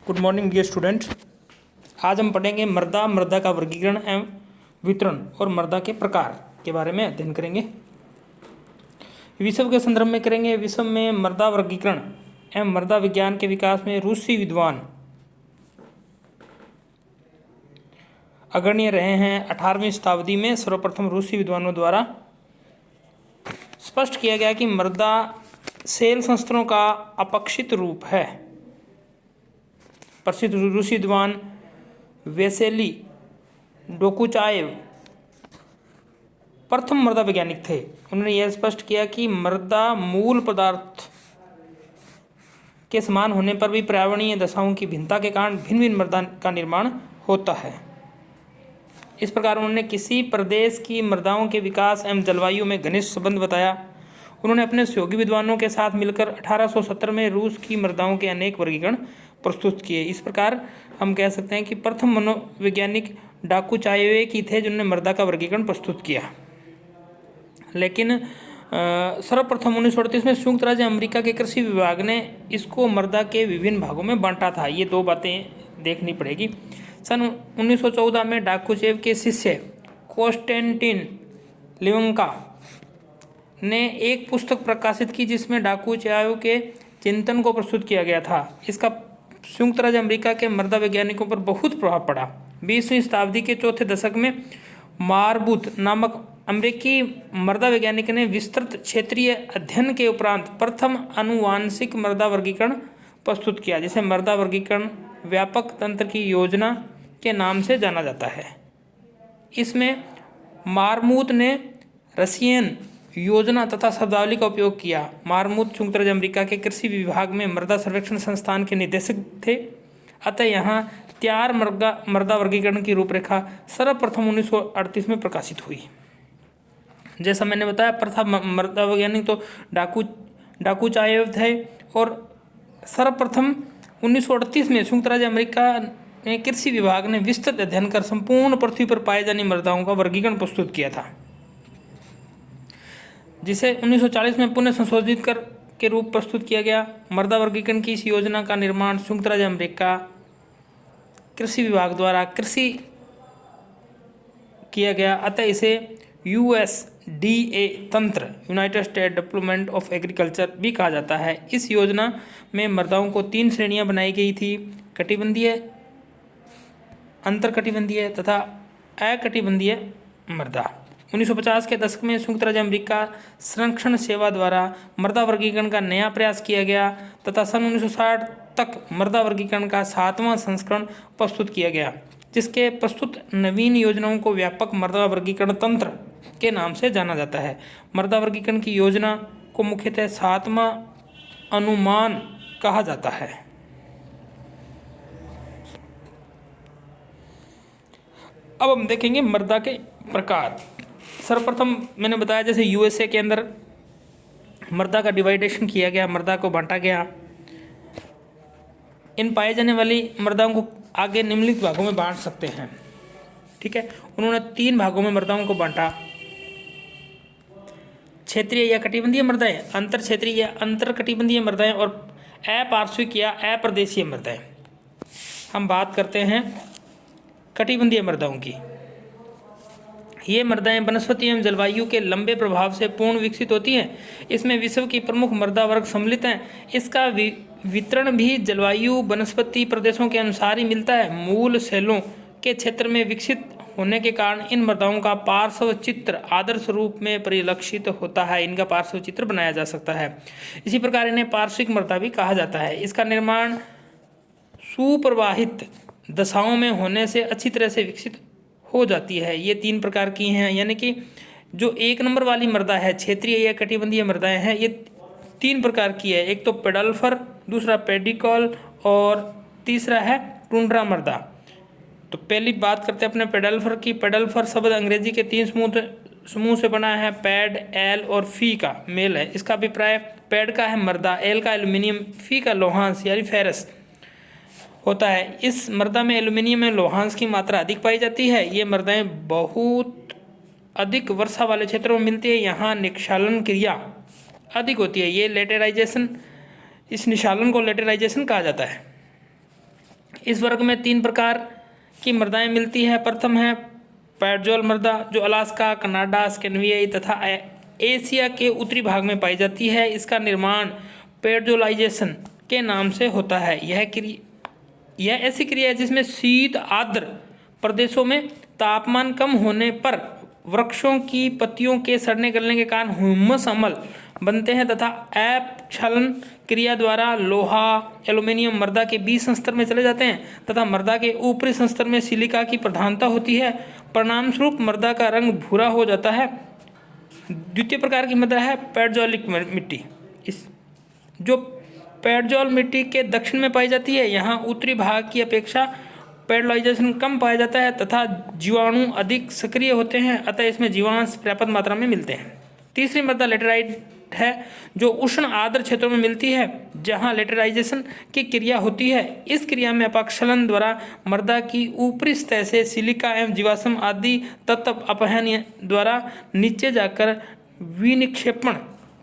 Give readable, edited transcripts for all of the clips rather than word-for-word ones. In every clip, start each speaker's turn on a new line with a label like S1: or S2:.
S1: Good morning dear students. आज हम पढ़ेंगे मृदा, मृदा का वर्गीकरण एवं वितरण और मृदा के प्रकार के बारे में अध्ययन करेंगे। विश्व के संदर्भ में करेंगे। विश्व में मृदा वर्गीकरण एवं मृदा विज्ञान के विकास में रूसी विद्वान अग्रणी रहे हैं। 18वीं शताब्दी में सर्वप्रथम रूसी विद्वानों द्वारा स्पष्ट किया गया कि मृदा सेल संस्तरों का अपक्षित रूप है। प्रसिद्ध रूसी विद्वान वेसेली डोकुचाएव प्रथम मृदा वैज्ञानिक थे। उन्होंने यह स्पष्ट किया कि मृदा मूल पदार्थ के समान होने पर भी पर्यावरणीय दशाओं की भिन्नता के कारण भिन्न भिन्न मृदा का निर्माण होता है। इस प्रकार उन्होंने किसी प्रदेश की मृदाओं के विकास एवं जलवायु में घनिष्ठ संबंध बताया। उन्होंने अपने सहयोगी विद्वानों के साथ मिलकर 1870 में रूस की मृदाओं के अनेक वर्गीकरण प्रस्तुत किए। इस प्रकार हम कह सकते हैं कि प्रथम मनोवैज्ञानिक डोकुचाएव ही थे जिन्होंने मृदा का वर्गीकरण प्रस्तुत किया। लेकिन सर्वप्रथम 1938 में संयुक्त राज्य अमेरिका के कृषि विभाग ने इसको मृदा के विभिन्न भागों में बांटा था। ये दो बातें देखनी पड़ेगी। सन 1914 में डोकुचाएव के शिष्य कोस्टेंटिन लिवंका ने एक पुस्तक प्रकाशित की जिसमें डोकुचाएव के चिंतन को प्रस्तुत किया गया था। इसका संयुक्त राज्य अमेरिका के मृदा वैज्ञानिकों पर बहुत प्रभाव पड़ा। 20वीं शताब्दी के चौथे दशक में मारबूथ नामक अमेरिकी मृदा वैज्ञानिक ने विस्तृत क्षेत्रीय अध्ययन के उपरांत प्रथम आनुवांशिक मृदा वर्गीकरण प्रस्तुत किया, जिसे मृदा वर्गीकरण व्यापक तंत्र की योजना के नाम से जाना जाता है। इसमें मारमूथ ने रशियन योजना तथा शब्दावली का उपयोग किया। मारमूथ संयुक्त राज्य अमेरिका के कृषि विभाग में मृदा सर्वेक्षण संस्थान के निदेशक थे। अतः यहाँ तैयार मृदा वर्गीकरण की रूपरेखा सर्वप्रथम 1938 में प्रकाशित हुई। जैसा मैंने बताया, प्रथम मृदा वैज्ञानिक तो डोकुचाएव थे और सर्वप्रथम 1938 में संयुक्त राज्य अमेरिका ने कृषि विभाग ने विस्तृत अध्ययन कर संपूर्ण पृथ्वी पर पाए जाने मृदाओं का वर्गीकरण प्रस्तुत किया था, जिसे 1940 में पुनः संशोधित कर के रूप प्रस्तुत किया गया। मृदा वर्गीकरण की इस योजना का निर्माण संयुक्त राज्य अमेरिका कृषि विभाग द्वारा किया गया। अतः इसे USDA तंत्र, United state development of agriculture भी कहा जाता है। इस योजना में मृदाओं को 3 श्रेणियां बनाई गई थी: कटिबंधीय, अंतरकटिबंधीय तथा अकटिबंधीय मृदा। 1950 के दशक में संयुक्त राज्य अमेरिका संरक्षण सेवा द्वारा मृदा वर्गीकरण का नया प्रयास किया गया तथा सन 1960 तक मृदा वर्गीकरण का 7वां संस्करण प्रस्तुत किया गया, जिसके प्रस्तुत नवीन योजनाओं को व्यापक मृदा वर्गीकरण तंत्र के नाम से जाना जाता है। मृदा वर्गीकरण की योजना को मुख्यतः 7वां अनुमान कहा जाता है। अब हम देखेंगे मृदा के प्रकार। सर्वप्रथम मैंने बताया जैसे USA के अंदर मृदा का डिवाइडेशन किया गया, मृदा को बांटा गया। इन पाए जाने वाली मृदाओं को आगे निम्नलिखित भागों में बांट सकते हैं। ठीक है, उन्होंने 3 भागों में मृदाओं को बांटा: क्षेत्रीय या कटिबंधीय मृदाएं, अंतर क्षेत्रीय या अंतर कटिबंधीय मृदाएं और अपार्श्विक या अप्रदेशीय मृदाएं। हम बात करते हैं कटिबंधीय मृदाओं की। ये मृदाएं वनस्पति एवं जलवायु के लंबे प्रभाव से पूर्ण विकसित होती हैं। इसमें विश्व की प्रमुख मृदा वर्ग सम्मिलित हैं। इसका वितरण भी जलवायु वनस्पति प्रदेशों के अनुसार ही मिलता है। मूल सेलों के क्षेत्र में विकसित होने के कारण इन मृदाओं का पार्श्व चित्र आदर्श रूप में परिलक्षित होता है। इनका पार्श्व चित्र बनाया जा सकता है। इसी प्रकार इन्हें पार्श्विक मृदा भी कहा जाता है। इसका निर्माण सुप्रवाहित दशाओं में होने से अच्छी तरह से विकसित हो जाती है। ये 3 प्रकार की हैं, यानी कि जो 1 नंबर वाली मृदा है, क्षेत्रीय या कटिबंधीय मृदाएं हैं, ये 3 प्रकार की है। एक तो पेडल्फर, दूसरा पेडिकॉल और तीसरा है टुंड्रा मृदा। तो पहली बात करते हैं अपने पेडल्फर की। पेडल्फर शब्द अंग्रेजी के 3 समूह से बना है। पैड, एल और फी का मेल है। इसका अभिप्राय पैड का है मृदा, एल का एल्यूमिनियम, फी का लोहांश यानी फेरस होता है। इस मृदा में एल्यूमिनियम में लोहांश की मात्रा अधिक पाई जाती है। ये मृदाएं बहुत अधिक वर्षा वाले क्षेत्रों में मिलती है। यहाँ निक्षालन क्रिया अधिक होती है। ये लेटेराइजेशन, इस निशालन को लेटेराइजेशन कहा जाता है। इस वर्ग में 3 प्रकार की मृदाएं मिलती है। प्रथम है पेडजोल मृदा, जो अलास्का, कनाडा, स्कैंडिनेविया तथा एशिया के उत्तरी भाग में पाई जाती है। इसका निर्माण पेडजोलाइजेशन के नाम से होता है। यह ऐसी क्रिया है जिसमें शीत आर्द्र प्रदेशों में तापमान कम होने पर वृक्षों की पत्तियों के सड़ने गलने के कारण ह्यूमस अम्ल बनते हैं तथा अपक्षलन क्रिया द्वारा लोहा एल्यूमिनियम मृदा के बीज संस्तर में चले जाते हैं तथा मृदा के ऊपरी संस्तर में सिलिका की प्रधानता होती है। परिणामस्वरूप मृदा का रंग भूरा हो जाता है। द्वितीय प्रकार की मृदा है पेडजोलिक मिट्टी। इस जो पेडजोल मिट्टी के दक्षिण में पाई जाती है। यहाँ उत्तरी भाग की अपेक्षा पेडलाइजेशन कम पाया जाता है तथा जीवाणु अधिक सक्रिय होते हैं, अतः इसमें जीवांश पर्याप्त मात्रा में मिलते हैं। तीसरी मृदा लेटेराइट है, जो उष्ण आर्द्र क्षेत्रों में मिलती है जहां लेटेराइजेशन की क्रिया होती है। इस क्रिया में अपक्षलन द्वारा मृदा की ऊपरी सतह से सिलिका एवं जीवाश्म आदि तत्व अपहन द्वारा नीचे जाकर विनिक्षेपण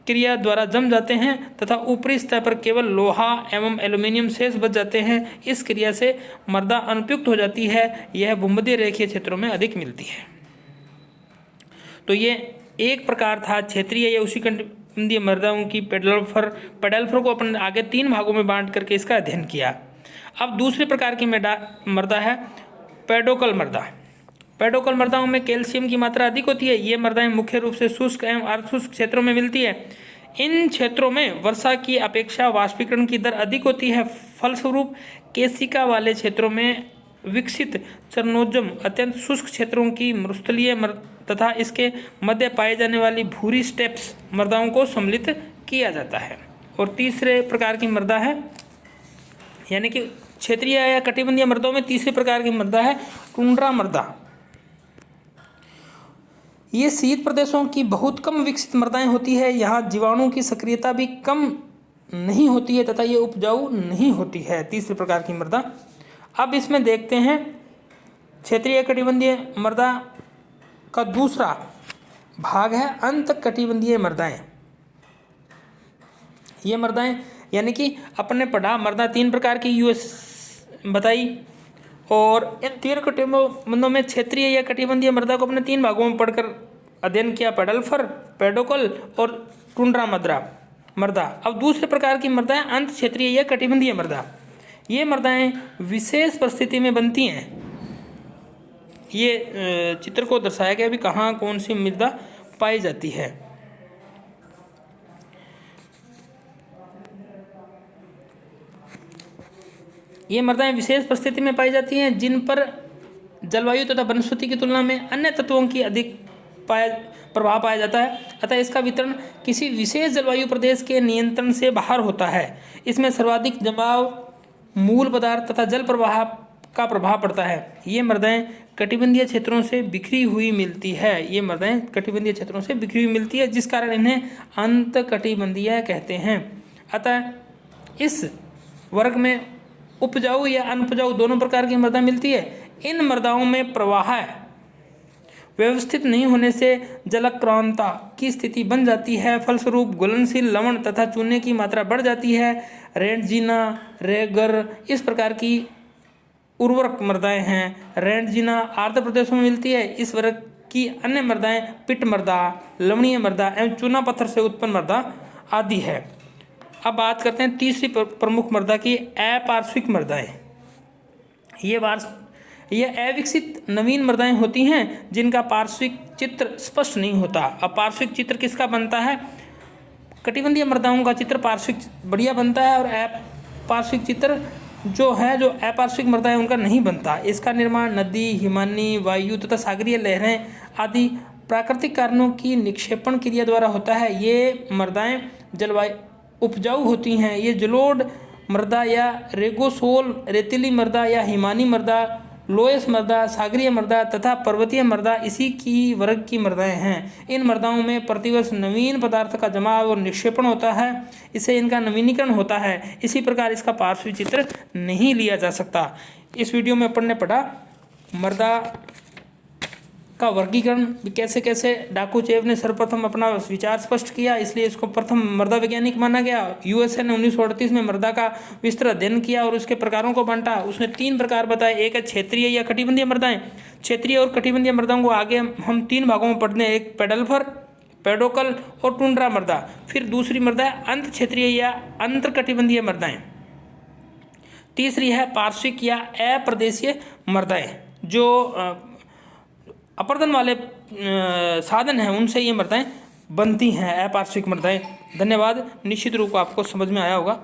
S1: क्रिया द्वारा जम जाते हैं तथा ऊपरी सतह पर केवल लोहा एवं एल्यूमिनियम शेष बच जाते हैं। इस क्रिया से मृदा अनुपयुक्त हो जाती है। यह भूमध्य रेखीय क्षेत्रों में अधिक मिलती है। तो ये एक प्रकार था क्षेत्रीय या उष्णकटिबंधीय मृदाओं की पेडल्फर को अपन आगे 3 भागों में बांट करके इसका अध्ययन किया। अब दूसरे प्रकार की मृदा है पेडोकल मृदा। पेडोकल मृदाओं में कैल्शियम की मात्रा अधिक होती है। ये मृदाएं मुख्य रूप से शुष्क एवं अर्धशुष्क क्षेत्रों में मिलती है। इन क्षेत्रों में वर्षा की अपेक्षा वाष्पीकरण की दर अधिक होती है। फलस्वरूप केशिका वाले क्षेत्रों में विकसित चरनोजम अत्यंत शुष्क क्षेत्रों की मरुस्थलीय तथा इसके मध्य पाए जाने वाली भूरी स्टेप्स मृदाओं को सम्मिलित किया जाता है। और तीसरे प्रकार की मृदा है, यानी कि क्षेत्रीय या कटिबंधीय मृदाओं में तीसरे प्रकार की मृदा है टुंड्रा मृदा। ये शीत प्रदेशों की बहुत कम विकसित मृदाएं होती है। यहाँ जीवाणु की सक्रियता भी कम नहीं होती है तथा ये उपजाऊ नहीं होती है। तीसरे प्रकार की मृदा। अब इसमें देखते हैं क्षेत्रीय कटिबंधीय मृदा का दूसरा भाग है अंत कटिबंधीय मृदाएं। ये मृदाएं यानी कि अपने पढ़ा मृदा 3 प्रकार की यूएस बताई और इन 3 कटिबंधों में क्षेत्रीय या कटिबंधीय मृदा को अपने 3 भागों में पढ़कर अध्ययन किया, पेडल्फर, पेडोकल और टुंड्रा मृदा। अब दूसरे प्रकार की मृदा है अंत क्षेत्रीय या कटिबंधीय मृदा। ये मृदाएं विशेष परिस्थिति में बनती हैं। ये चित्र को दर्शाया गया भी कहाँ कौन सी मृदा पाई जाती है। ये मृदाएं विशेष परिस्थिति में पाई जाती हैं जिन पर जलवायु तथा वनस्पति की तुलना में अन्य तत्वों की अधिक प्रभाव पाया जाता है, अतः इसका वितरण किसी विशेष जलवायु प्रदेश के नियंत्रण से बाहर होता है। इसमें सर्वाधिक जमाव मूल पदार्थ तथा जल प्रवाह का प्रभाव पड़ता है। ये मृदाएं कटिबंधीय क्षेत्रों से बिखरी हुई मिलती है। ये मृदाएं कटिबंधीय क्षेत्रों से बिखरी हुई मिलती है, जिस कारण इन्हें अंत कटिबंधीय कहते हैं। अतः इस वर्ग में उपजाऊ या अनुपजाऊ दोनों प्रकार की मृदा मिलती है। इन मृदाओं में प्रवाह व्यवस्थित नहीं होने से जलक्रांता की स्थिति बन जाती है। फलस्वरूप घुलनशील लवण तथा चूने की मात्रा बढ़ जाती है। रेंडजीना, रेगर इस प्रकार की उर्वरक मृदाएं हैं। रेंडजीना आर्द्र प्रदेशों में मिलती है। इस वर्ग की अन्य मृदाएं पिट मृदा, लवणीय मृदा एवं चूना पत्थर से उत्पन्न मृदा आदि है। अब बात करते हैं तीसरी प्रमुख मृदा की, अपार्श्विक मृदाएं। ये अविकसित नवीन मृदाएं होती हैं जिनका पार्श्विक चित्र स्पष्ट नहीं होता। अब पार्श्विक चित्र किसका बनता है? कटिबंधीय मृदाओं का चित्र पार्श्विक बढ़िया बनता है और अपार्श्विक चित्र जो अपार्श्विक मृदा है उनका नहीं बनता। इसका निर्माण नदी, हिमानी, वायु तथा सागरीय लहरें आदि प्राकृतिक कारणों की निक्षेपण क्रिया द्वारा होता है। ये मृदाएं जलवायु उपजाऊ होती हैं। ये जलोढ़ मृदा या रेगोसोल, रेतीली मृदा या हिमानी मृदा, लोयस मृदा, सागरीय मृदा तथा पर्वतीय मृदा इसी की वर्ग की मृदाएं हैं। इन मृदाओं में प्रतिवर्ष नवीन पदार्थ का जमाव और निक्षेपण होता है, इससे इनका नवीनीकरण होता है। इसी प्रकार इसका पार्श्विक चित्र नहीं लिया जा सकता। इस वीडियो में अपन ने पढ़ा मृदा का वर्गीकरण कैसे कैसे डाकुचेव ने सर्वप्रथम अपना विचार स्पष्ट किया, इसलिए इसको प्रथम मृदा वैज्ञानिक माना गया। यूएसए ने 1938 में मृदा का विस्तृत अध्ययन किया और उसके प्रकारों को बांटा। उसने 3 प्रकार बताए। एक है क्षेत्रीय या कटिबंधीय मृदाएं। क्षेत्रीय और कटिबंधीय मृदाओं को आगे हम 3 भागों में पढ़ते हैं, एक पेडल्फर, पेडोकल और टुंड्रा मृदा। फिर दूसरी मृदा है अंत क्षेत्रीय या अंतर कटिबंधीय मृदाएं। तीसरी है पार्श्विक या अप्रदेशीय मृदाएं, जो अपर्दन वाले साधन हैं उनसे ये मृदाएं बनती हैं, अपार्श्विक मृदाएं। धन्यवाद। निश्चित रूप आपको समझ में आया होगा।